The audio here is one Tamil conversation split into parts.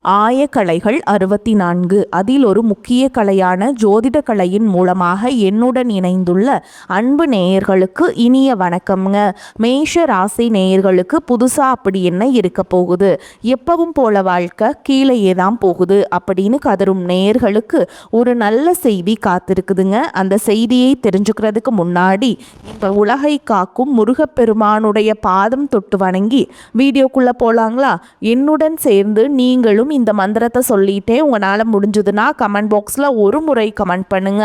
ஆயக்கலைகள் 64 அதில் ஒரு முக்கிய கலையான ஜோதிட கலையின் மூலமாக என்னுடன் இணைந்துள்ள அன்பு நேயர்களுக்கு இனிய வணக்கம்ங்க. மேஷ ராசி நேயர்களுக்கு புதுசாக அப்படி என்ன இருக்க போகுது, எப்பவும் போல வாழ்க்கை கீழேயே தான் போகுது அப்படின்னு கதரும் நேயர்களுக்கு ஒரு நல்ல செய்தி காத்திருக்குதுங்க. அந்த செய்தியை தெரிஞ்சுக்கிறதுக்கு முன்னாடி இப்போ உலகை காக்கும் முருகப்பெருமானுடைய பாதம் தொட்டு வணங்கி வீடியோக்குள்ளே போகலாங்களா? என்னுடன் சேர்ந்து நீங்களும் இந்த மந்திரத்தை சொல்லிட்டே உங்களால் முடிஞ்சதுன்னா கமெண்ட் பாக்ஸில் ஒரு முறை கமெண்ட் பண்ணுங்க.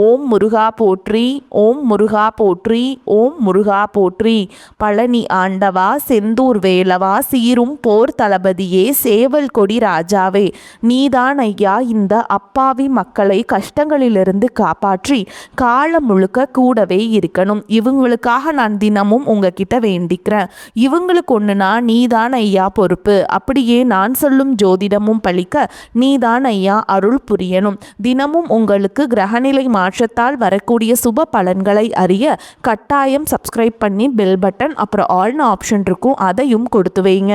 ஓம் முருகா போற்றி, ஓம் முருகா போற்றி, ஓம் முருகா போற்றி. பழனி ஆண்டவா, செந்தூர் வேலவா, சீரும் போர் தளபதியே, சேவல் கொடி ராஜாவே, நீதான் ஐயா இந்த அப்பாவி மக்களை கஷ்டங்களிலிருந்து காப்பாற்றி காலம் முழுக்க கூடவே இருக்கணும். இவங்களுக்காக நான் தினமும் உங்ககிட்ட வேண்டிக்கிறேன். இவங்களுக்கு ஒன்றுனா நீதான் ஐயா பொறுப்பு. அப்படியே நான் சொல்லும் ஜோதிடமும் பலிக்க நீதான் ஐயா அருள் புரியணும். தினமும் உங்களுக்கு கிரகநிலை மாற்றத்தால் வரக்கூடிய சுப பலன்களை அறிய கட்டாயம் சப்ஸ்கிரைப் பண்ணி பெல் பட்டன் அப்புறம் ஆல்னு ஆப்ஷன் இருக்கும், அதையும் கொடுத்து வைங்க.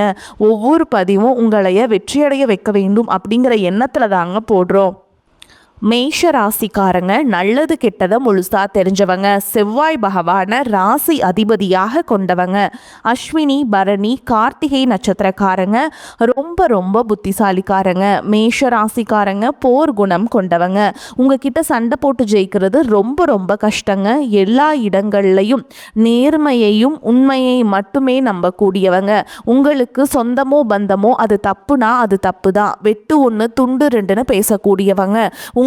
ஒவ்வொரு பதிவும் உங்களைய வெற்றியடைய வைக்க வேண்டும் அப்படிங்கிற எண்ணத்தில் தாங்க போடுறோம். மேஷ ராசிக்காரங்க நல்லது கெட்டதை முழுசா தெரிஞ்சவங்க. செவ்வாய் பகவான ராசி அதிபதியாக கொண்டவங்க. அஸ்வினி பரணி கார்த்திகை நட்சத்திரக்காரங்க ரொம்ப ரொம்ப புத்திசாலிக்காரங்க. மேஷ ராசிக்காரங்க போர் குணம் கொண்டவங்க. உங்ககிட்ட சண்டை போட்டு ஜெயிக்கிறது ரொம்ப ரொம்ப கஷ்டங்க. எல்லா இடங்கள்லையும் நேர்மையையும் உண்மையை மட்டுமே நம்பக்கூடியவங்க. உங்களுக்கு சொந்தமோ பந்தமோ அது தப்புனா அது தப்பு தான், வெட்டு ஒன்று துண்டு ரெண்டுன்னு பேசக்கூடியவங்க.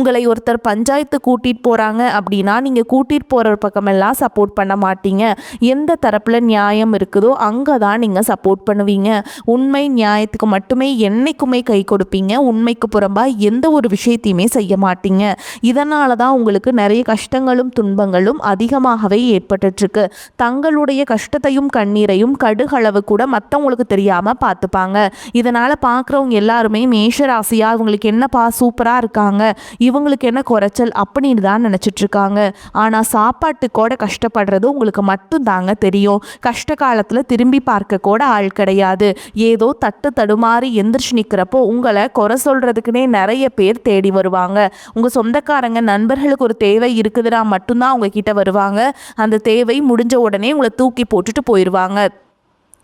உங்களை ஒருத்தர் பஞ்சாயத்து கூட்டிகிட்டு போகிறாங்க அப்படின்னா நீங்கள் கூட்டிகிட்டு போகிற பக்கமெல்லாம் சப்போர்ட் பண்ண மாட்டீங்க. எந்த தரப்பில் நியாயம் இருக்குதோ அங்கே தான் நீங்கள் சப்போர்ட் பண்ணுவீங்க. உண்மை நியாயத்துக்கு மட்டுமே என்றைக்குமே கை கொடுப்பீங்க. உண்மைக்கு புறம்பாக எந்த ஒரு விஷயத்தையுமே செய்ய மாட்டீங்க. இதனால தான் உங்களுக்கு நிறைய கஷ்டங்களும் துன்பங்களும் அதிகமாகவே ஏற்பட்டுருக்கு. தங்களுடைய கஷ்டத்தையும் கண்ணீரையும் கடுகளவு கூட மற்றவங்களுக்கு தெரியாமல் பார்த்துப்பாங்க. இதனால் பார்க்குறவங்க எல்லாருமே மேஷராசியாக இவங்களுக்கு என்னப்பா சூப்பராக இருக்காங்க, இவங்களுக்கு என்ன குறைச்சல் அப்படின்னு தான் நினச்சிட்டு இருக்காங்க. ஆனால் சாப்பாட்டுக்கூட கஷ்டப்படுறது உங்களுக்கு மட்டும் தாங்க தெரியும். கஷ்ட காலத்தில் திரும்பி பார்க்க கூட ஆள் கிடையாது. ஏதோ தட்டு தடுமாறி எந்திரிச்சு நிற்கிறப்போ உங்களை குறை சொல்கிறதுக்குனே நிறைய பேர் தேடி வருவாங்க. உங்கள் சொந்தக்காரங்க நண்பர்களுக்கு ஒரு தேவை இருக்குதுன்னா மட்டும்தான் உங்ககிட்ட வருவாங்க. அந்த தேவை முடிஞ்ச உடனே உங்களை தூக்கி போட்டுட்டு போயிடுவாங்க.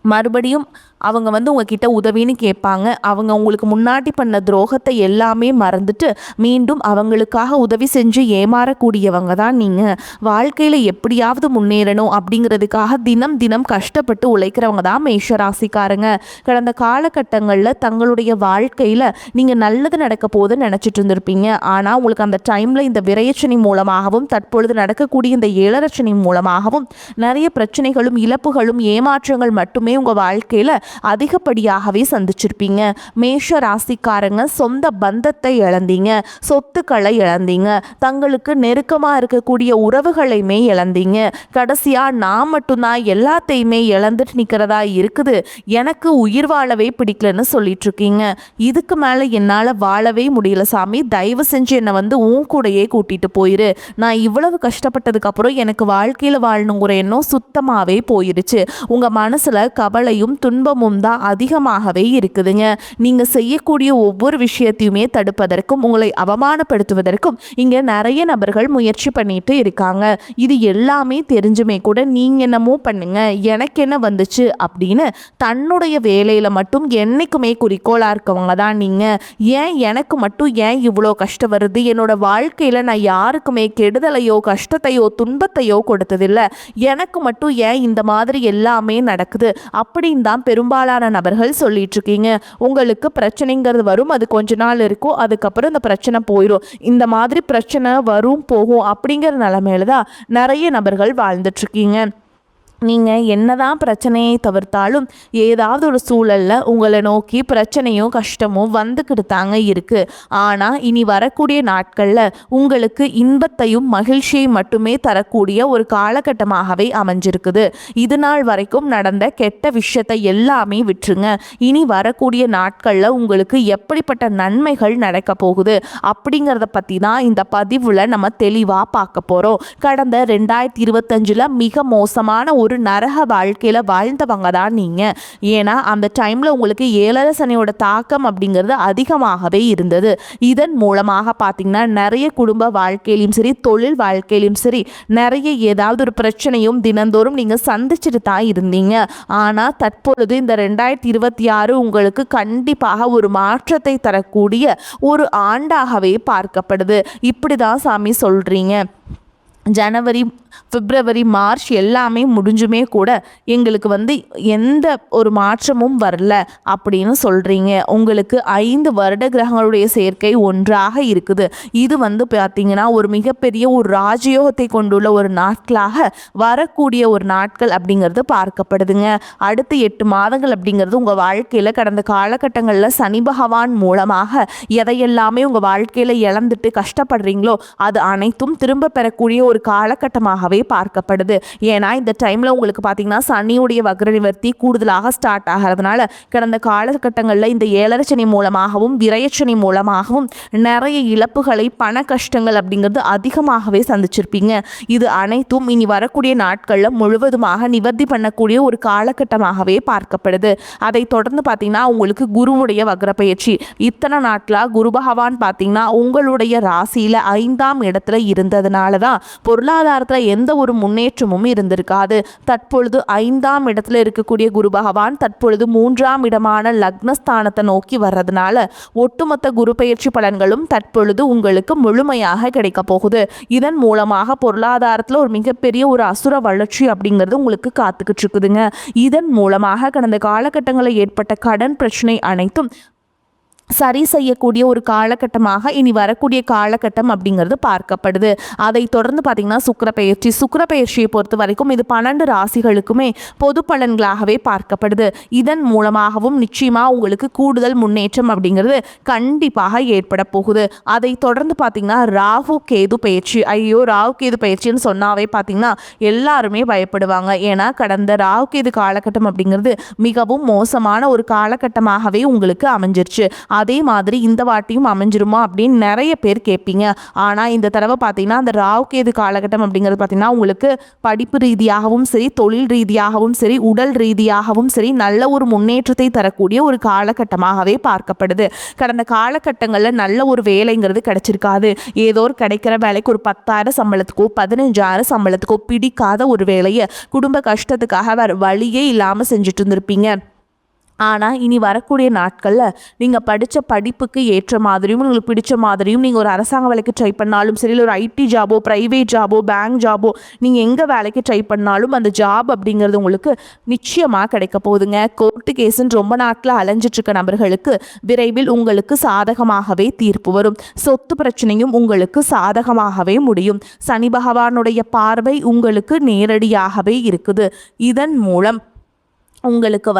மறுபடியும் அவங்க உங்ககிட்ட உதவின்னு கேட்பாங்க. அவங்க உங்களுக்கு முன்னாடி பண்ண துரோகத்தை எல்லாமே மறந்துட்டு மீண்டும் அவங்களுக்காக உதவி செஞ்சு ஏமாறக்கூடியவங்க தான் நீங்கள். வாழ்க்கையில் எப்படியாவது முன்னேறணும் அப்படிங்கிறதுக்காக தினம் தினம் கஷ்டப்பட்டு உழைக்கிறவங்க தான் மேஷராசிக்காரங்க. கடந்த காலகட்டங்களில் தங்களுடைய வாழ்க்கையில் நீங்கள் நல்லது நடக்க போதுன்னு நினச்சிட்டு இருந்திருப்பீங்க. ஆனால் உங்களுக்கு அந்த டைமில் இந்த விரயச்சனி மூலமாகவும் தற்பொழுது நடக்கக்கூடிய இந்த ஏழரச்சனி மூலமாகவும் நிறைய பிரச்சனைகளும் இழப்புகளும் ஏமாற்றங்கள் மட்டுமே உங்கள் வாழ்க்கையில் அதிகப்படியாகவே சந்திச்சிருப்பீங்க. மேஷ ராசிக்காரங்க சொந்த பந்தத்தை இழந்தீங்க, சொத்துக்களை இழந்தீங்க, தங்களுக்கு நெருக்கமாக இருக்கக்கூடிய உறவுகளையுமே இழந்தீங்க. கடைசியாக நான் மட்டும்தான் எல்லாத்தையுமே இழந்துட்டு நிற்கிறதா இருக்குது, எனக்கு உயிர் வாழவே பிடிக்கலன்னு சொல்லிட்டு இருக்கீங்க. இதுக்கு மேலே என்னால் வாழவே முடியல சாமி, தயவு செஞ்சு என்னை உன் கூடையே கூட்டிட்டு போயிரு. நான் இவ்வளவு கஷ்டப்பட்டதுக்கப்புறம் எனக்கு வாழ்க்கையில் வாழணுங்கிற எண்ணம் சுத்தமாகவே போயிருச்சு. உங்கள் மனசில் கவலையும் துன்பமும் தான் அதிகமாகவே இருக்குதுங்க. நீங்க செய்யக்கூடிய ஒவ்வொரு விஷயத்தையுமே தடுப்பதற்கும் உங்களை அவமானப்படுத்துவதற்கும் இங்க நிறைய நபர்கள் முயற்சி பண்ணிட்டு இருக்காங்க. இது எல்லாமே தெரிஞ்சுமே கூட நீங்க என்னமோ பண்ணுங்க எனக்கு என்ன வந்துச்சு அப்படின்னு தன்னுடைய வேலையில மட்டும் என்னைக்குமே குறிக்கோளா இருக்கவங்க தான் நீங்க. ஏன் எனக்கு மட்டும் ஏன் இவ்வளோ கஷ்டம் வருது, என்னோட வாழ்க்கையில நான் யாருக்குமே கெடுதலையோ கஷ்டத்தையோ துன்பத்தையோ கொடுத்ததில்லை, எனக்கு மட்டும் ஏன் இந்த மாதிரி எல்லாமே நடக்குது அப்படின்னு தான் பெரும்பாலான நபர்கள் சொல்லிட்டு இருக்கீங்க. உங்களுக்கு பிரச்சனைங்கிறது வரும், அது கொஞ்ச நாள் இருக்கும், அதுக்கப்புறம் இந்த பிரச்சனை போயிடும். இந்த மாதிரி பிரச்சனை வரும் போகும் அப்படிங்கிற நிலைமையில தான் நிறைய நபர்கள் வாழ்ந்துட்டு இருக்கீங்க. நீங்கள் என்னதான் பிரச்சனையை தவிர்த்தாலும் ஏதாவது ஒரு சூழலில் உங்களை நோக்கி பிரச்சனையும் கஷ்டமும் வந்துக்கிட்டு தாங்க இருக்குது. ஆனால் இனி வரக்கூடிய நாட்களில் உங்களுக்கு இன்பத்தையும் மகிழ்ச்சியை மட்டுமே தரக்கூடிய ஒரு காலகட்டமாகவே அமைஞ்சிருக்குது. இது நாள் வரைக்கும் நடந்த கெட்ட விஷயத்தை எல்லாமே விட்டுருங்க. இனி வரக்கூடிய நாட்களில் உங்களுக்கு எப்படிப்பட்ட நன்மைகள் நடக்க போகுது அப்படிங்கிறத பற்றி தான் இந்த பதிவில் நம்ம தெளிவாக பார்க்க போகிறோம். கடந்த 2025 மிக மோசமான ஒரு நரக வாழ்க்கையில் வாழ்ந்தவங்க தான் நீங்கள். ஏன்னா அந்த டைமில் உங்களுக்கு 7 சனியோட தாக்கம் அப்படிங்கிறது அதிகமாகவே இருந்தது. இதன் மூலமாக பார்த்தீங்கன்னா நிறைய குடும்ப வாழ்க்கையிலும் சரி, தொழில் வாழ்க்கையிலும் சரி, நிறைய ஏதாவது ஒரு பிரச்சனையும் தினந்தோறும் நீங்கள் சந்திச்சுட்டு தான் இருந்தீங்க. ஆனால் தற்பொழுது இந்த 2026 உங்களுக்கு கண்டிப்பாக ஒரு மாற்றத்தை தரக்கூடிய ஒரு ஆண்டாகவே பார்க்கப்படுது. இப்படி தான் சாமி சொல்கிறீங்க. ஜனவரி, பிப்ரவரி, மார்ச் எல்லாமே முடிஞ்சுமே கூட எங்களுக்கு எந்த ஒரு மாற்றமும் வரல அப்படின்னு சொல்கிறீங்க. உங்களுக்கு 5 வருட கிரகங்களுடைய சேர்க்கை ஒன்றாக இருக்குது. இது பார்த்திங்கன்னா ஒரு மிகப்பெரிய ஒரு ராஜயோகத்தை கொண்டுள்ள ஒரு நாட்களாக வரக்கூடிய ஒரு நாட்கள் அப்படிங்கிறது பார்க்கப்படுதுங்க. அடுத்து 8 மாதங்கள் அப்படிங்கிறது உங்கள் வாழ்க்கையில் கடந்த காலகட்டங்களில் சனி பகவான் மூலமாக எதையெல்லாமே உங்கள் வாழ்க்கையில் இழந்துட்டு கஷ்டப்படுறீங்களோ அது அனைத்தும் திரும்ப பெறக்கூடிய ஒரு காலகட்டமாகவே பார்க்கப்படுது. ஏன்னா இந்த டைமில் உங்களுக்கு பார்த்தீங்கன்னா சனியுடைய வக்ர நிவர்த்தி கூடுதலாக ஸ்டார்ட் ஆகிறதுனால கடந்த காலகட்டங்களில் இந்த 7 சனி மூலமாகவும் விரயச்சனி மூலமாகவும் நிறைய இழப்புகளை, பண கஷ்டங்கள் அப்படிங்கிறது அதிகமாகவே சந்திச்சிருப்பீங்க. இது அனைத்தும் இனி வரக்கூடிய நாட்களில் முழுவதுமாக நிவர்த்தி பண்ணக்கூடிய ஒரு காலகட்டமாகவே பார்க்கப்படுது. அதை தொடர்ந்து பார்த்தீங்கன்னா உங்களுக்கு குருவுடைய வக்ர பயிற்சி. இத்தனை நாட்களாக குரு பகவான் பார்த்தீங்கன்னா உங்களுடைய ராசியில் 5ஆம் இடத்துல இருந்ததுனால தான் பொருளாதாரத்தில் எந்த ஒரு முன்னேற்றமும் இருந்திருக்காது. தற்பொழுது 5ஆம் இடத்துல இருக்கக்கூடிய குரு பகவான் தற்பொழுது 3ஆம் இடமான லக்னஸ்தானத்தை நோக்கி வர்றதுனால ஒட்டுமொத்த குரு பயிற்சி பலன்களும் தற்பொழுது உங்களுக்கு முழுமையாக கிடைக்க போகுது. இதன் மூலமாக பொருளாதாரத்தில் ஒரு மிகப்பெரிய ஒரு அசுர வளர்ச்சி அப்படிங்கிறது உங்களுக்கு காத்துக்கிட்டு இருக்குதுங்க. இதன் மூலமாக கடந்த காலகட்டங்களில் ஏற்பட்ட கடன் பிரச்சனை அனைத்தும் சரி செய்யக்கூடிய ஒரு காலகட்டமாக இனி வரக்கூடிய காலகட்டம் அப்படிங்கிறது பார்க்கப்படுது. அதை தொடர்ந்து பார்த்திங்கன்னா சுக்கிர பயிற்சியை பொறுத்த வரைக்கும் இது 12 ராசிகளுக்குமே பொது பலன்களாகவே பார்க்கப்படுது. இதன் மூலமாகவும் நிச்சயமாக உங்களுக்கு கூடுதல் முன்னேற்றம் அப்படிங்கிறது கண்டிப்பாக ஏற்பட போகுது. அதை தொடர்ந்து பார்த்திங்கன்னா ராகு கேது பயிற்சி. ராகு கேது பயிற்சின்னு சொன்னாவே பார்த்திங்கன்னா எல்லாருமே பயப்படுவாங்க. ஏன்னா கடந்த ராகு கேது காலகட்டம் அப்படிங்கிறது மிகவும் மோசமான ஒரு காலகட்டமாகவே உங்களுக்கு அமைஞ்சிருச்சு. அதே மாதிரி இந்த வாட்டியும் அமைஞ்சிருமா அப்படின்னு நிறைய பேர் கேட்பீங்க. ஆனால் இந்த தடவை பார்த்தீங்கன்னா அந்த ராகு கேது காலகட்டம் அப்படிங்கிறது பார்த்தீங்கன்னா உங்களுக்கு படிப்பு ரீதியாகவும் சரி, தொழில் ரீதியாகவும் சரி, உடல் ரீதியாகவும் சரி நல்ல ஒரு முன்னேற்றத்தை தரக்கூடிய ஒரு காலகட்டமாகவே பார்க்கப்படுது. கடந்த காலகட்டங்களில் நல்ல ஒரு வேலைங்கிறது கிடைச்சிருக்காது. ஏதோ ஒரு கிடைக்கிற வேலைக்கு ஒரு 10,000 சம்பளத்துக்கோ 15,000 சம்பளத்துக்கோ பிடிக்காத ஒரு வேலையை குடும்ப கஷ்டத்துக்காக வேறு வழியே இல்லாமல் செஞ்சுட்டு இருந்திருப்பீங்க. ஆனால் இனி வரக்கூடிய நாட்களில் நீங்கள் படித்த படிப்புக்கு ஏற்ற மாதிரியும் உங்களுக்கு பிடிச்ச மாதிரியும் நீங்கள் ஒரு அரசாங்க வேலைக்கு ட்ரை பண்ணாலும் சரி, இல்லை ஒரு ஐடி ஜாபோ, ப்ரைவேட் ஜாபோ, பேங்க் ஜாபோ, நீங்கள் எங்கே வேலைக்கு ட்ரை பண்ணாலும் அந்த ஜாப் அப்படிங்கிறது உங்களுக்கு நிச்சயமாக கிடைக்க போகுதுங்க. கோர்ட்டு கேஸுன்னு ரொம்ப நாட்டில் அலைஞ்சிட்ருக்க நபர்களுக்கு விரைவில் உங்களுக்கு சாதகமாகவே தீர்ப்பு வரும். சொத்து பிரச்சனையும் உங்களுக்கு சாதகமாகவே முடியும். சனி பகவானுடைய பார்வை உங்களுக்கு நேரடியாகவே இருக்குது. இதன் மூலம் உங்களுக்கு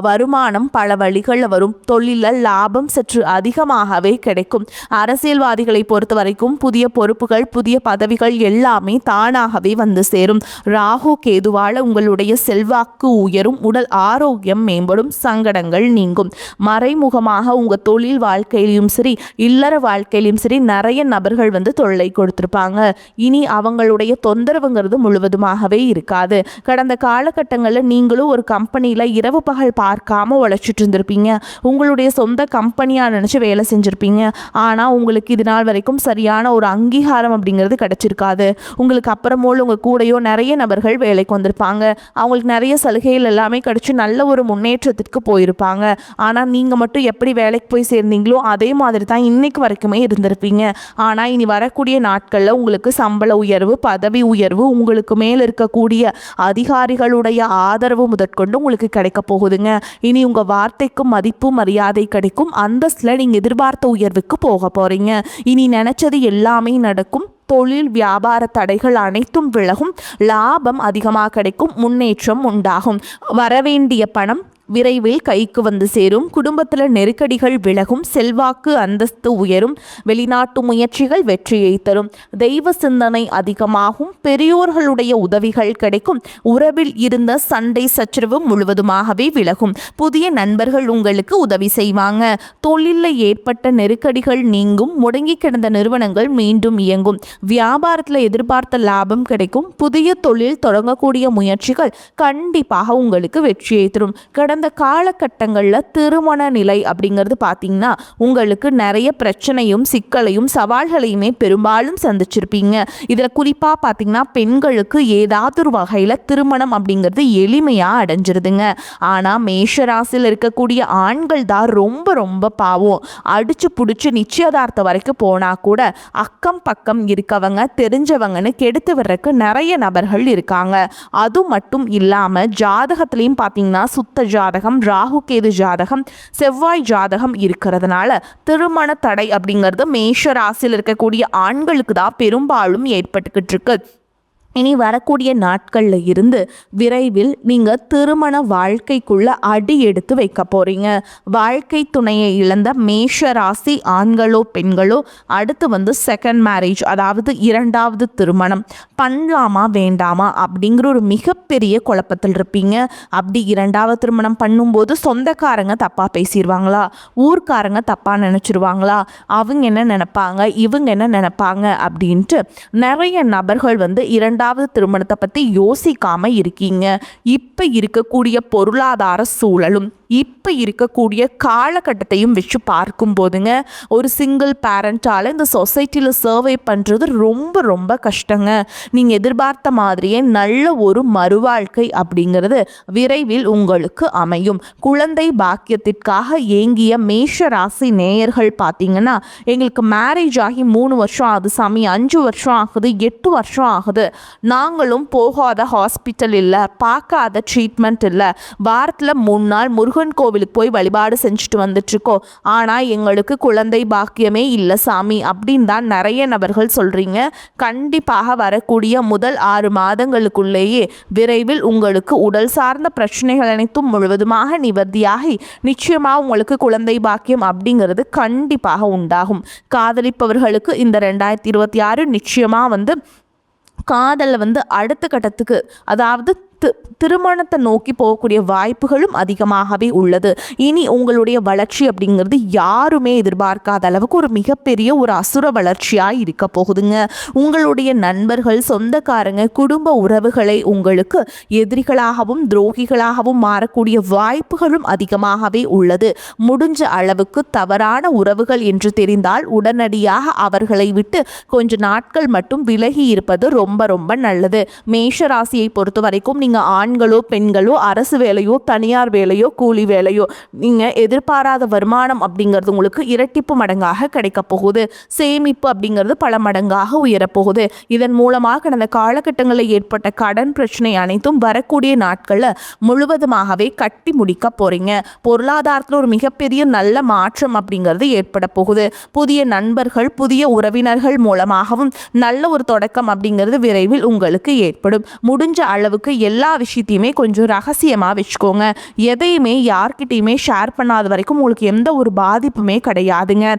வருமானம் பல வழிகளில் வரும். தொழிலில் லாபம் சற்று அதிகமாகவே கிடைக்கும். அரசியல்வாதிகளை பொறுத்த வரைக்கும் புதிய பொறுப்புகள், புதிய பதவிகள் எல்லாமே தானாகவே சேரும். ராகு கேதுவால் உங்களுடைய செல்வாக்கு உயரும், உடல் ஆரோக்கியம் மேம்படும், சங்கடங்கள் நீங்கும். மறைமுகமாக உங்கள் தொழில் வாழ்க்கையிலும் சரி, இல்லற வாழ்க்கையிலும் சரி நிறைய நபர்கள் தொல்லை கொடுத்துருப்பாங்க. இனி அவங்களுடைய தொந்தரவுங்கிறது முழுவதுமாகவே இருக்காது. கடந்த காலகட்டங்களில் நீங்களும் ஒரு கம்பெனியில் இரவு பகல் பார்க்காம உழைச்சிட்டு இருந்திருப்பீங்க. உங்களுடைய சொந்த கம்பெனியாக நினச்சி வேலை செஞ்சுருப்பீங்க. ஆனால் உங்களுக்கு இது நாள் வரைக்கும் சரியான ஒரு அங்கீகாரம் அப்படிங்கிறது கிடச்சிருக்காது. உங்களுக்கு அப்புறமோல் உங்கள் கூடையோ நிறைய நபர்கள் வேலைக்கு வந்திருப்பாங்க. அவங்களுக்கு நிறைய சலுகைகள் எல்லாமே கிடச்சி நல்ல ஒரு முன்னேற்றத்திற்கு போயிருப்பாங்க. ஆனால் நீங்கள் மட்டும் எப்படி வேலைக்கு போய் சேர்ந்தீங்களோ அதே மாதிரி தான் இன்னைக்கு வரைக்குமே இருந்திருப்பீங்க. ஆனால் இனி வரக்கூடிய நாட்களில் உங்களுக்கு சம்பள உயர்வு, பதவி உயர்வு, உங்களுக்கு மேல் இருக்கக்கூடிய அதிகாரிகளுடைய ஆதரவு முதற்கொண்டு உங்களுக்கு கிடைக்க போகுதுங்க. இனி உங்கள் வார்த்தைக்கு மதிப்பு மரியாதை கிடைக்கும். அந்தஸ்தில் நீங்கள் எதிர்பார்த்த உயர்வுக்கு போக போகிறீங்க. இனி நினச்சது எல்லாமே நடக்கும். தொழில் வியாபார தடைகள் அனைத்தும் விலகும். லாபம் அதிகமாக கிடைக்கும். முன்னேற்றம் உண்டாகும். வரவேண்டிய பணம் விரைவில் கைக்கு வந்து சேரும். குடும்பத்தில் நெருக்கடிகள் விலகும். செல்வாக்கு அந்தஸ்து உயரும். வெளிநாட்டு முயற்சிகள் வெற்றியை தரும். தெய்வ சிந்தனை அதிகமாகும். பெரியோர்களுடைய உதவிகள் கிடைக்கும். உறவில் இருந்த சண்டை சச்சரவு முழுவதுமாகவே விலகும். புதிய நண்பர்கள் உங்களுக்கு உதவி செய்வாங்க. தொழிலில் ஏற்பட்ட நெருக்கடிகள் நீங்கும். முடங்கி கிடந்த நிறுவனங்கள் மீண்டும் இயங்கும். வியாபாரத்தில் எதிர்பார்த்த லாபம் கிடைக்கும். புதிய தொழில் தொடங்கக்கூடிய முயற்சிகள் கண்டிப்பாக உங்களுக்கு வெற்றியை தரும். கடந்த காலகட்டங்களில் திருமண நிலை அப்படிங்கிறது பார்த்தீங்கன்னா உங்களுக்கு நிறைய பிரச்சனையும் சிக்கலையும் சவால்களையுமே பெரும்பாலும் சந்திச்சிருப்பீங்க. இதில் குறிப்பாக பார்த்தீங்கன்னா பெண்களுக்கு ஏதாவது ஒரு வகையில் திருமணம் அப்படிங்கிறது எளிமையாக அடைஞ்சிருதுங்க. ஆனால் மேஷராசியில் இருக்கக்கூடிய ஆண்கள் தான் ரொம்ப ரொம்ப பாவம். அடிச்சு பிடிச்சி நிச்சயதார்த்தம் வரைக்கும் போனால் கூட அக்கம் பக்கம் இருக்கவங்க தெரிஞ்சவங்கன்னு கெடுத்து வர்றதுக்கு நிறைய நபர்கள் இருக்காங்க. அது மட்டும் இல்லாமல் ஜாதகத்திலையும் பார்த்தீங்கன்னா சுத்த ஜாதகம், ராகு கேது ஜாதகம், செவ்வாய் ஜாதகம் இருக்கிறதுனால திருமண தடை அப்படிங்கிறது மேஷ ராசியில் இருக்கக்கூடிய ஆண்களுக்கு தான் பெரும்பாலும் ஏற்பட்டுக்கிட்டு இருக்கு. இனி வரக்கூடிய நாட்களில் இருந்து விரைவில் நீங்கள் திருமண வாழ்க்கைக்குள்ள அடி எடுத்து வைக்க போகிறீங்க. வாழ்க்கை துணையை இழந்த மேஷ ராசி ஆண்களோ பெண்களோ அடுத்து செகண்ட் மேரேஜ், அதாவது இரண்டாவது திருமணம் பண்ணலாமா வேண்டாமா அப்படிங்கிற ஒரு மிகப்பெரிய குழப்பத்தில் இருப்பீங்க. அப்படி இரண்டாவது திருமணம் பண்ணும்போது சொந்தக்காரங்க தப்பாக பேசிடுவாங்களா, ஊர்க்காரங்க தப்பாக நினச்சிருவாங்களா, அவங்க என்ன நினைப்பாங்க, இவங்க என்ன நினைப்பாங்க அப்படின்ட்டு நிறைய நபர்கள் இரண்டாவது திருமணத்தை பற்றி யோசிக்காமல் இருக்கீங்க. இப்போ இருக்கக்கூடிய பொருளாதார சூழலும் இப்போ இருக்கக்கூடிய காலகட்டத்தையும் வச்சு பார்க்கும் போதுங்க ஒரு சிங்கிள் பேரண்டால் இந்த சொசைட்டியில் சர்வை பண்ணுறது ரொம்ப ரொம்ப கஷ்டங்க. நீங்கள் எதிர்பார்த்த மாதிரியே நல்ல ஒரு மறுவாழ்க்கை அப்படிங்கிறது விரைவில் உங்களுக்கு அமையும். குழந்தை பாக்கியத்திற்காக ஏங்கிய மேஷ ராசி நேயர்கள் பார்த்தீங்கன்னா எங்களுக்கு மேரேஜ் ஆகி 3 வருஷம் ஆகுது சாமி, 5 வருஷம் ஆகுது, 8 வருஷம் ஆகுது, நாங்களும் போகாத ஹாஸ்பிட்டல் இல்லை, பார்க்காத ட்ரீட்மெண்ட் இல்லை, வாரத்தில் 3 நாள் முருகன் கோவிலுக்கு போய் வழிபாடு செஞ்சுட்டு வந்துட்டுருக்கோம், ஆனால் எங்களுக்கு குழந்தை பாக்கியமே இல்லை சாமி அப்படின்னு தான் நிறைய நபர்கள் சொல்கிறீங்க. கண்டிப்பாக வரக்கூடிய முதல் 6 மாதங்களுக்குள்ளேயே விரைவில் உங்களுக்கு உடல் சார்ந்த பிரச்சனைகள் அனைத்தும் முழுவதுமாக நிவர்த்தியாகி நிச்சயமாக உங்களுக்கு குழந்தை பாக்கியம் அப்படிங்கிறது கண்டிப்பாக உண்டாகும். காதலிப்பவர்களுக்கு இந்த 2026 நிச்சயமாக காதலில் அடுத்த கட்டத்துக்கு, அதாவது திருமணத்தை நோக்கி போகக்கூடிய வாய்ப்புகளும் அதிகமாகவே உள்ளது. இனி உங்களுடைய வளர்ச்சி அப்படிங்கிறது யாருமே எதிர்பார்க்காத அளவுக்கு ஒரு மிகப்பெரிய ஒரு அசுர வளர்ச்சியாக இருக்க போகுதுங்க. உங்களுடைய நண்பர்கள், சொந்தக்காரங்க, குடும்ப உறவுகளை உங்களுக்கு எதிரிகளாகவும் துரோகிகளாகவும் மாறக்கூடிய வாய்ப்புகளும் அதிகமாகவே உள்ளது. முடிஞ்ச அளவுக்கு தவறான உறவுகள் என்று தெரிந்தால் உடனடியாக அவர்களை விட்டு கொஞ்ச நாட்கள் மட்டும் விலகி இருப்பது ரொம்ப ரொம்ப நல்லது. மேஷ ராசியை பொறுத்த வரைக்கும் நீங்கள் ஆண்களோ பெண்களோ அரசு வேலையோ தனியார் வேலையோ கூலி வேலையோ நீங்கள் எதிர்பாராத வருமானம் அப்படிங்கிறது உங்களுக்கு இரட்டிப்பு மடங்காக கிடைக்க போகுது. சேமிப்பு அப்படிங்கிறது பல மடங்காக உயரப்போகுது. இதன் மூலமாக கடந்த காலகட்டங்களில் ஏற்பட்ட கடன் பிரச்சனை அனைத்தும் வரக்கூடிய நாட்களில் முழுவதுமாகவே கட்டி முடிக்க போறீங்க. பொருளாதாரத்தில் ஒரு மிகப்பெரிய நல்ல மாற்றம் அப்படிங்கிறது ஏற்பட போகுது. புதிய நண்பர்கள், புதிய உறவினர்கள் மூலமாகவும் நல்ல ஒரு தொடக்கம் அப்படிங்கிறது விரைவில் உங்களுக்கு ஏற்படும். முடிஞ்ச அளவுக்கு எல்லா விஷயத்தையுமே கொஞ்சம் ரகசியமாக வச்சுக்கோங்க. எதையுமே யார்கிட்டையுமே ஷேர் பண்ணாத வரைக்கும் உங்களுக்கு எந்த ஒரு பாதிப்புமே கிடையாதுங்க.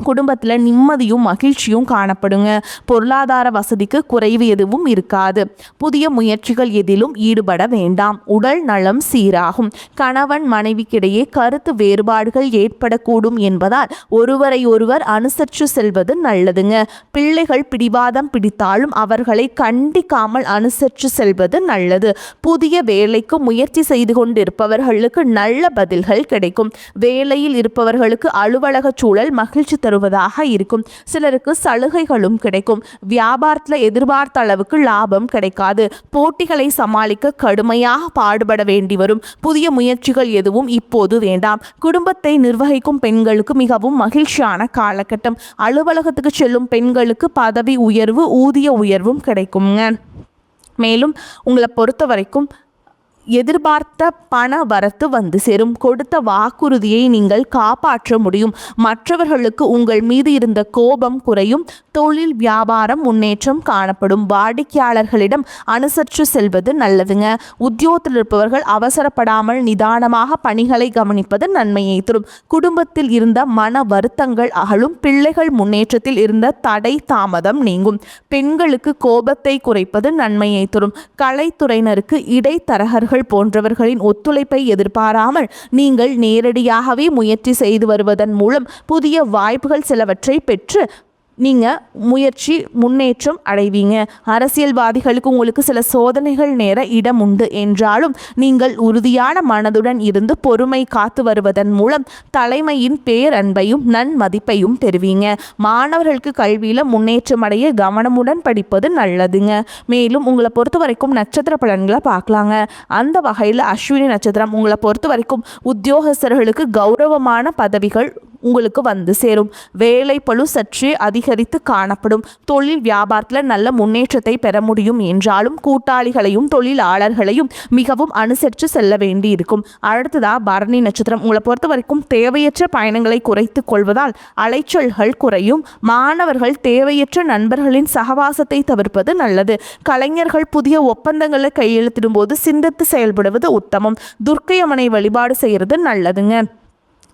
குடும்பத்தில் நிம்மதியும் மகிழ்ச்சியும் காணப்படுங்க. பொருளாதார வசதிக்கு குறைவு எதுவும் இருக்காது. புதிய முயற்சிகள் எதிலும் ஈடுபட வேண்டாம். உடல் நலம் சீராகும். கணவன் மனைவிக்கிடையே கருத்து வேறுபாடுகள் ஏற்படக்கூடும் என்பதால் ஒருவரை ஒருவர் அனுசரித்து செல்வது நல்லதுங்க. பிள்ளைகள் பிடிவாதம் பிடித்தாலும் அவர்களை கண்டிக்காமல் அனுசரித்து செல்வது நல்லது. புதிய வேலைக்கு முயற்சி செய்து கொண்டிருப்பவர்களுக்கு நல்ல பதில்கள் கிடைக்கும். வேலையில் இருப்பவர்களுக்கு அலுவலக சூழல் மகிழ்ச்சி தருவதாக இருக்கும். சிலருக்கு சலுகைகளும் கிடைக்கும். வியாபாரத்தில் எதிர்பார்த்த அளவுக்கு லாபம் கிடைக்காது. போட்டிகளை சமாளிக்க கடுமையாக பாடுபட வேண்டி வரும். புதிய முயற்சிகள் எதுவும் இப்போது வேண்டாம். குடும்பத்தை நிர்வகிக்கும் பெண்களுக்கு மிகவும் மகிழ்ச்சியான காலகட்டம். அலுவலகத்துக்கு செல்லும் பெண்களுக்கு பதவி உயர்வு, ஊதிய உயர்வும் கிடைக்குங்க. மேலும் உங்களை பொறுத்த வரைக்கும் எதிர்பார்த்த பண வரத்து வந்து சேரும். கொடுத்த வாக்குறுதியை நீங்கள் காப்பாற்ற முடியும். மற்றவர்களுக்கு உங்கள் மீது இருந்த கோபம் குறையும். தொழில் வியாபாரம் முன்னேற்றம் காணப்படும். வாடிக்கையாளர்களிடம் அனுசரித்து செல்வது நல்லதுங்க. உத்தியோகத்தில் இருப்பவர்கள் அவசரப்படாமல் நிதானமாக பணிகளை கவனிப்பது நன்மையை தரும். குடும்பத்தில் இருந்த மன வருத்தங்கள் அகலும். பிள்ளைகள் முன்னேற்றத்தில் இருந்த தடை தாமதம் நீங்கும். பெண்களுக்கு கோபத்தை குறைப்பது நன்மையை தரும். கலைத்துறையினருக்கு இடைத்தரகர்கள் போன்றவர்களின் ஒத்துழைப்பை எதிர்பாராமல் நீங்கள் நேரடியாகவே முயற்சி செய்து வருவதன் மூலம் புதிய வாய்ப்புகள் சிலவற்றை பெற்று முன்னேற்றம் அடைவீங்க. அரசியல்வாதிகளுக்கு உங்களுக்கு சில சோதனைகள் நேர இடம் உண்டு என்றாலும் நீங்கள் உறுதியான மனதுடன் இருந்து பொறுமை காத்து வருவதன் மூலம் தலைமையின் பேரன்பையும் நன்மதிப்பையும் பெறுவீங்க. மாணவர்களுக்கு கல்வியில் முன்னேற்றம் அடைய கவனமுடன் படிப்பது நல்லதுங்க. மேலும் உங்களை பொறுத்த வரைக்கும் நட்சத்திர பலன்களை பார்க்கலாங்க. அந்த வகையில் அஸ்வினி நட்சத்திரம் உங்களை பொறுத்த வரைக்கும் உத்தியோகஸ்தர்களுக்கு கௌரவமான பதவிகள் உங்களுக்கு வந்து சேரும். வேலை பளு சற்றே அதிகரித்து காணப்படும். தொழில் வியாபாரத்தில் நல்ல முன்னேற்றத்தை பெற முடியும் என்றாலும் கூட்டாளிகளையும் தொழிலாளர்களையும் மிகவும் அனுசரித்து செல்ல வேண்டி இருக்கும். அடுத்ததா பரணி நட்சத்திரம் உங்களை பொறுத்த வரைக்கும் தேவையற்ற பயணங்களை குறைத்து கொள்வதால் அலைச்சல்கள் குறையும். மாணவர்கள் தேவையற்ற நண்பர்களின் சகவாசத்தை தவிர்ப்பது நல்லது. கலைஞர்கள் புதிய ஒப்பந்தங்களை கையெழுத்திடும் போது சிந்தித்து செயல்படுவது உத்தமம். துர்க்கையம்மனை வழிபாடு செய்கிறது நல்லதுங்க.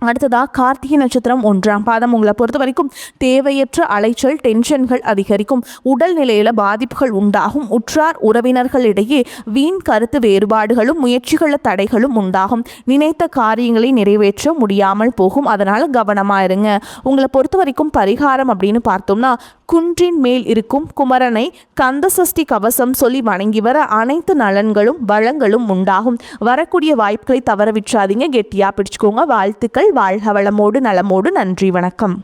அடுத்ததாக கார்த்திகை நட்சத்திரம் 1ஆம் பாதம் உங்களை பொறுத்த வரைக்கும் தேவையற்ற அலைச்சல் டென்ஷன்கள் அதிகரிக்கும். உடல்நிலையில் பாதிப்புகள் உண்டாகும். உற்றார் உறவினர்களிடையே வீண் கருத்து வேறுபாடுகளும் முயற்சிகள தடைகளும் உண்டாகும். நினைத்த காரியங்களை நிறைவேற்ற முடியாமல் போகும். அதனால் கவனமாக இருங்க. உங்களை பொறுத்த வரைக்கும் பரிகாரம் அப்படின்னு பார்த்தோம்னா குன்றின் மேல் இருக்கும் குமரனை கந்தசஷ்டி கவசம் சொல்லி வணங்கி வர அனைத்து நலன்களும் வளங்களும் உண்டாகும். வரக்கூடிய வாய்ப்புகளை தவற விட்டுறாதீங்க. கெட்டியாக பிடிச்சுக்கோங்க. வாழ்த்துக்கள். வாழ்க வளமோடு நலமோடு. நன்றி. வணக்கம்.